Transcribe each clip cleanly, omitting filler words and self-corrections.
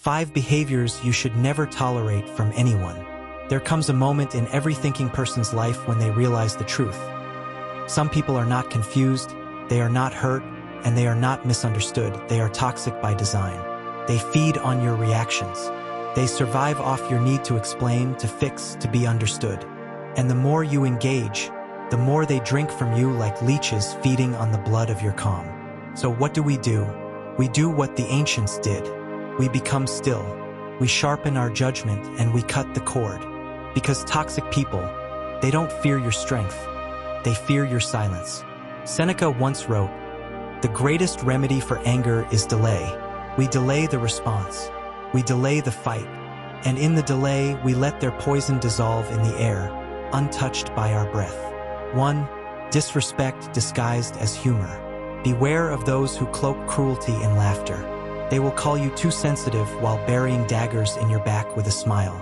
5 behaviors you should never tolerate from anyone. There comes a moment in every thinking person's life when they realize the truth. Some people are not confused, they are not hurt, and they are not misunderstood. They are toxic by design. They feed on your reactions. They survive off your need to explain, to fix, to be understood. And the more you engage, the more they drink from you like leeches feeding on the blood of your calm. So what do? We do what the ancients did. We become still. We sharpen our judgment and we cut the cord. Because toxic people, they don't fear your strength. They fear your silence. Seneca once wrote, "The greatest remedy for anger is delay. We delay the response. We delay the fight. And in the delay, we let their poison dissolve in the air, untouched by our breath." 1. Disrespect disguised as humor. Beware of those who cloak cruelty in laughter. They will call you too sensitive while burying daggers in your back with a smile.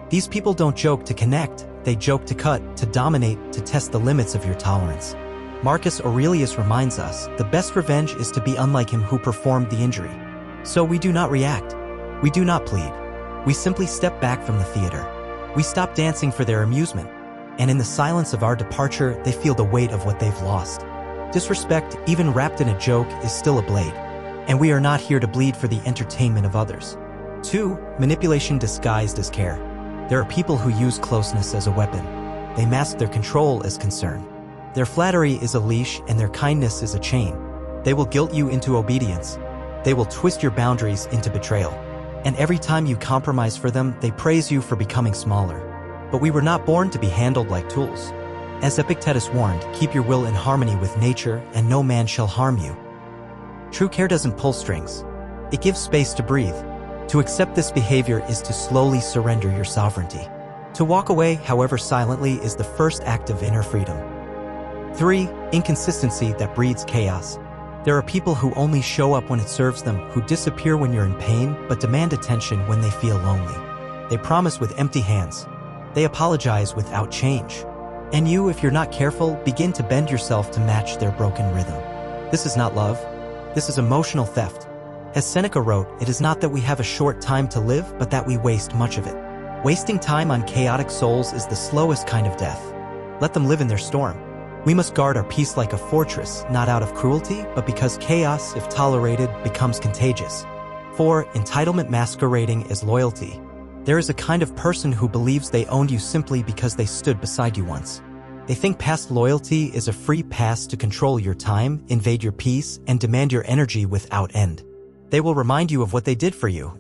These people don't joke to connect, they joke to cut, to dominate, to test the limits of your tolerance. Marcus Aurelius reminds us, the best revenge is to be unlike him who performed the injury. So we do not react. We do not plead. We simply step back from the theater. We stop dancing for their amusement. And in the silence of our departure, they feel the weight of what they've lost. Disrespect, even wrapped in a joke, is still a blade. And we are not here to bleed for the entertainment of others. 2. Manipulation disguised as care. There are people who use closeness as a weapon. They mask their control as concern. Their flattery is a leash and their kindness is a chain. They will guilt you into obedience. They will twist your boundaries into betrayal. And every time you compromise for them, they praise you for becoming smaller. But we were not born to be handled like tools. As Epictetus warned, keep your will in harmony with nature, and no man shall harm you. True care doesn't pull strings. It gives space to breathe. To accept this behavior is to slowly surrender your sovereignty. To walk away, however silently, is the first act of inner freedom. 3. Inconsistency that breeds chaos. There are people who only show up when it serves them, who disappear when you're in pain, but demand attention when they feel lonely. They promise with empty hands. They apologize without change. And you, if you're not careful, begin to bend yourself to match their broken rhythm. This is not love. This is emotional theft. As Seneca wrote, it is not that we have a short time to live, but that we waste much of it. Wasting time on chaotic souls is the slowest kind of death. Let them live in their storm. We must guard our peace like a fortress, not out of cruelty, but because chaos, if tolerated, becomes contagious. 4. Entitlement masquerading as loyalty. There is a kind of person who believes they owned you simply because they stood beside you once. They think past loyalty is a free pass to control your time, invade your peace, and demand your energy without end. They will remind you of what they did for you.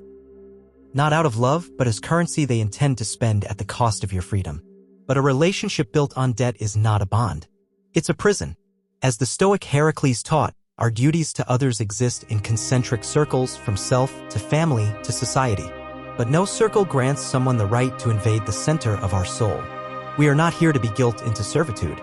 Not out of love, but as currency they intend to spend at the cost of your freedom. But a relationship built on debt is not a bond. It's a prison. As the Stoic Heracles taught, our duties to others exist in concentric circles from self to family to society. But no circle grants someone the right to invade the center of our soul. We are not here to be guilt into servitude.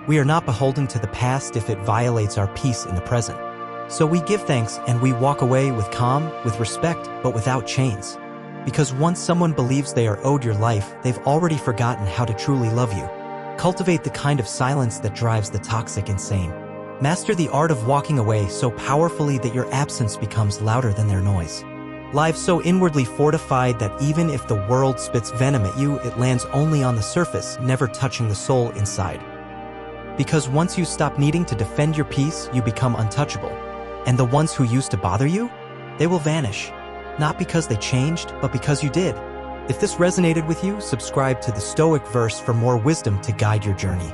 We are not beholden to the past if it violates our peace in the present. So we give thanks and we walk away with calm, with respect, but without chains. Because once someone believes they are owed your life, they've already forgotten how to truly love you. Cultivate the kind of silence that drives the toxic insane. Master the art of walking away so powerfully that your absence becomes louder than their noise. Live so inwardly fortified that even if the world spits venom at you, it lands only on the surface, never touching the soul inside. Because once you stop needing to defend your peace, you become untouchable. And the ones who used to bother you, they will vanish. Not because they changed, but because you did. If this resonated with you, subscribe to the Stoic Verse for more wisdom to guide your journey.